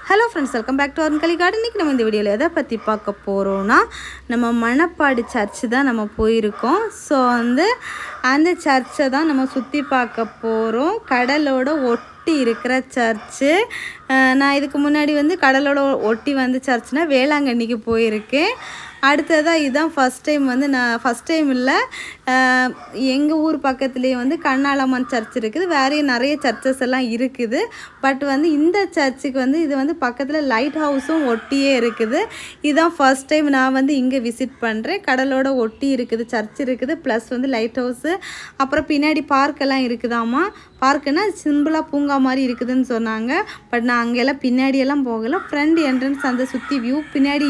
Hello friends, welcome back to Arunkali garden. இன்றைக்கி நம்ம இந்த வீடியோவில் எதை பற்றி பார்க்க போகிறோன்னா, நம்ம மணப்பாடு சர்ச்சு தான் நம்ம போயிருக்கோம். ஸோ அந்த சர்ச்சை தான் நம்ம சுற்றி பார்க்க போகிறோம். கடலோட ஒட்டி இருக்கிற சர்ச்சு. நான் இதுக்கு முன்னாடி கடலோட ஒட்டி சர்ச்சுனால் வேளாங்கண்ணிக்கு போயிருக்கேன். அடுத்ததாக இதுதான் ஃபஸ்ட் டைம் நான் ஃபஸ்ட் டைம் இல்லை, எங்கள் ஊர் பக்கத்துலேயே கண்ணாளம்மன் சர்ச் இருக்குது. வேறு நிறைய சர்ச்சஸ் எல்லாம் இருக்குது. பட் இந்த சர்ச்சுக்கு இது பக்கத்தில் லைட் ஹவுஸும் ஒட்டியே இருக்குது. இதுதான் ஃபஸ்ட் டைம் நான் இங்கே விசிட் பண்ணுறேன். கடலோட ஒட்டி இருக்குது, சர்ச் இருக்குது, ப்ளஸ் லைட் ஹவுஸு, அப்புறம் பின்னாடி பார்க்கெல்லாம் இருக்குதாம்மா. பார்க்குன்னா சிம்பிளாக பூங்கா மாதிரி இருக்குதுன்னு சொன்னாங்க. பட் நான் அங்கெல்லாம் பின்னாடியெல்லாம் போகலை. ஃப்ரண்ட் என்ட்ரன்ஸ் அந்த சுற்றி வியூ பின்னாடி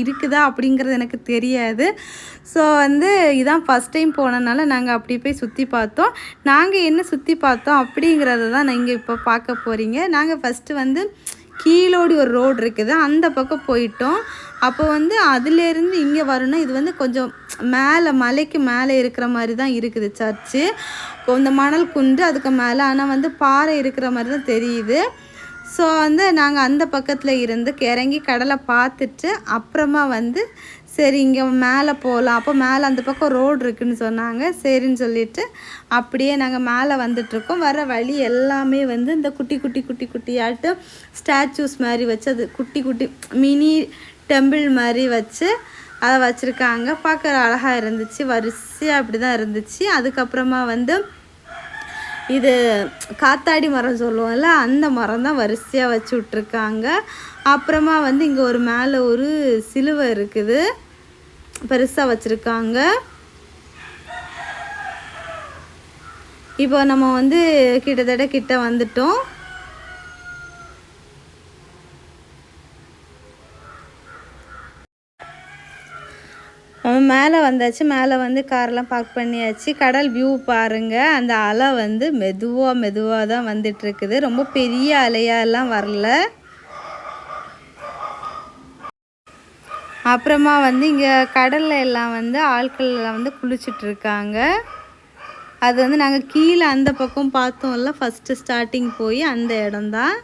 இருக்குதா அப்படிங்கிறது எனக்கு தெரியாது. ஸோ இதான் ஃபஸ்ட் டைம் போனதுனால நாங்கள் அப்படி போய் சுற்றி பார்த்தோம். நாங்கள் என்ன சுற்றி பார்த்தோம் அப்படிங்கிறத தான் நான் இங்கே இப்போ பார்க்க போகிறீங்க. நாங்கள் ஃபஸ்ட்டு கீழோடி ஒரு ரோடு இருக்குது, அந்த பக்கம் போயிட்டோம். அப்போ அதுலேருந்து இங்கே வரணும். இது கொஞ்சம் மேலே மலைக்கு மேலே இருக்கிற மாதிரி தான் இருக்குது சர்ச்சு. இந்த மணல் குண்டு அதுக்கு மேலே, ஆனால் பாறை இருக்கிற மாதிரி தான் தெரியுது. ஸோ நாங்கள் அந்த பக்கத்தில் இருந்து இறங்கி கடலை பார்த்துட்டு அப்புறமா சரி இங்கே மேலே போகலாம். அப்போ மேலே அந்த பக்கம் ரோடு இருக்குதுன்னு சொன்னாங்க. சரின்னு சொல்லிவிட்டு அப்படியே நாங்கள் மேலே வந்துட்ருக்கோம். வர வழி எல்லாமே இந்த குட்டி குட்டி குட்டி குட்டியாட்டு ஸ்டாச்சூஸ் மாதிரி வச்சு, அது குட்டி குட்டி மினி டெம்பிள் மாதிரி வச்சு அதை வச்சுருக்காங்க. பார்க்குற அழகாக இருந்துச்சு. வரிசையாக அப்படி தான் இருந்துச்சு. அதுக்கப்புறமா இது காத்தாடி மரம் சொல்லுவோம்ல, அந்த மரம் தான் வரிசையாக வச்சு விட்ருக்காங்க. அப்புறமா இங்கே ஒரு மேலே ஒரு சிலுவை இருக்குது, பெருசாக வச்சுருக்காங்க. இப்போ நம்ம கிட்டத்தட்ட கிட்ட வந்துட்டோம். மேலே வந்தாச்சு. மேலே காரெலாம் பார்க் பண்ணியாச்சு. கடல் வியூ பாருங்கள். அந்த அலை மெதுவாக தான் வந்துட்டுருக்குது. ரொம்ப பெரிய அலையாலாம் வரல. அப்புறமா இங்கே கடலில் எல்லாம் ஆட்கள் எல்லாம் குளிச்சுட்ருக்காங்க. அது நாங்கள் கீழே அந்த பக்கம் பார்த்தோம்ல, ஃபஸ்ட்டு ஸ்டார்டிங் போய் அந்த இடம்தான்.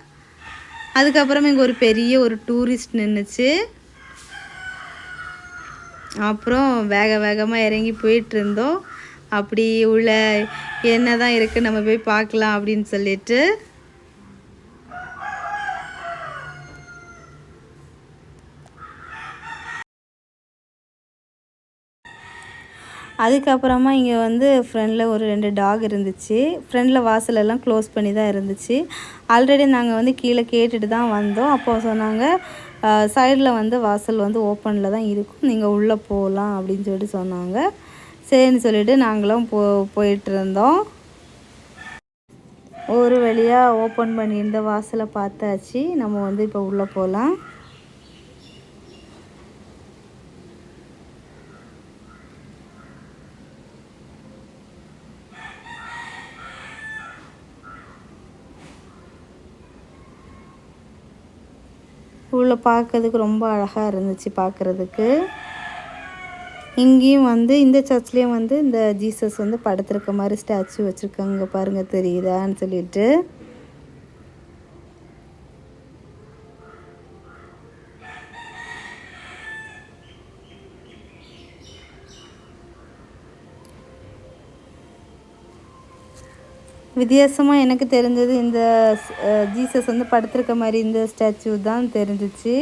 அதுக்கப்புறமா இங்கே ஒரு பெரிய ஒரு டூரிஸ்ட் நின்றுச்சு. அப்புறம் வேகமாக இறங்கி போயிட்டுருந்தோம். அப்படி உள்ள என்ன தான் இருக்குது நம்ம போய் பார்க்கலாம் அப்படின்னு சொல்லிட்டு. அதுக்கப்புறமா இங்கே ஃப்ரெண்டில் ஒரு 2 டாக் இருந்துச்சு. ஃப்ரெண்டில் வாசலெல்லாம் க்ளோஸ் பண்ணி தான் இருந்துச்சு. ஆல்ரெடி நாங்கள் கீழே கேட்டுட்டு தான் வந்தோம். அப்போ சொன்னாங்க சைடில் வாசல் ஓப்பனில் தான் இருக்கும், நீங்கள் உள்ளே போகலாம் அப்படின்னு சொல்லிட்டு சொன்னாங்க. சரின்னு சொல்லிவிட்டு நாங்களும் போயிட்டுருந்தோம். ஒரு வழியாக ஓப்பன் பண்ணியிருந்த வாசலை பார்த்தாச்சு. நம்ம இப்போ உள்ளே போகலாம். உள்ளே பார்க்கறதுக்கு ரொம்ப அழகாக இருந்துச்சு பார்க்குறதுக்கு. இங்கேயும் இந்த சர்ச்லேயும் இந்த ஜீசஸ் படுத்திருக்க மாதிரி ஸ்டாச்சு வச்சுருக்காங்க. பாருங்கள் தெரியுதான்னு சொல்லிட்டு. வித்தியாசமாக எனக்கு தெரிஞ்சது இந்த ஜீசஸ் படுத்திருக்க மாதிரி இந்த ஸ்டாச்சு தான் தெரிஞ்சிச்சு.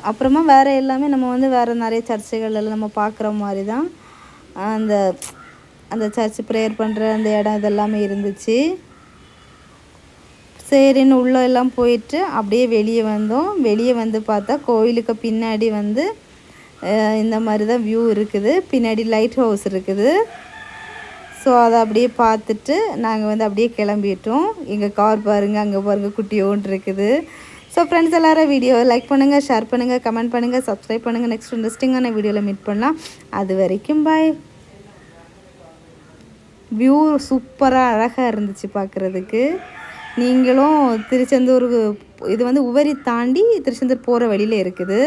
அப்புறமா வேறு எல்லாமே நம்ம வேறு நிறைய சர்ச்சுகளெல்லாம் நம்ம பார்க்குற மாதிரி தான் அந்த சர்ச் ப்ரேயர் பண்ணுற அந்த இடம் இதெல்லாமே இருந்துச்சு. சரின்னு உள்ளே எல்லாம் போயிட்டு அப்படியே வெளியே வந்தோம். வெளியே பார்த்தா கோயிலுக்கு பின்னாடி இந்த மாதிரி தான் வியூ இருக்குது. பின்னாடி லைட் ஹவுஸ் இருக்குது. ஸோ அதை அப்படியே பார்த்துட்டு நாங்கள் அப்படியே கிளம்பிட்டோம். எங்கள் கார் பாருங்கள், அங்கே பாருங்கள் குட்டியோன்னு இருக்குது. ஸோ ஃப்ரெண்ட்ஸ் எல்லோரும் வீடியோ லைக் பண்ணுங்கள், ஷேர் பண்ணுங்கள், கமெண்ட் பண்ணுங்கள், சப்ஸ்கிரைப் பண்ணுங்கள். நெக்ஸ்ட் இன்ட்ரெஸ்டிங்கான வீடியோவில் மீட் பண்ணலாம். அது வரைக்கும் பாய். வியூ சூப்பராக அழகாக இருந்துச்சு பார்க்குறதுக்கு. நீங்களும் திருச்செந்தூருக்கு இது உவரி தாண்டி திருச்செந்தூர் போகிற வழியில் இருக்குது.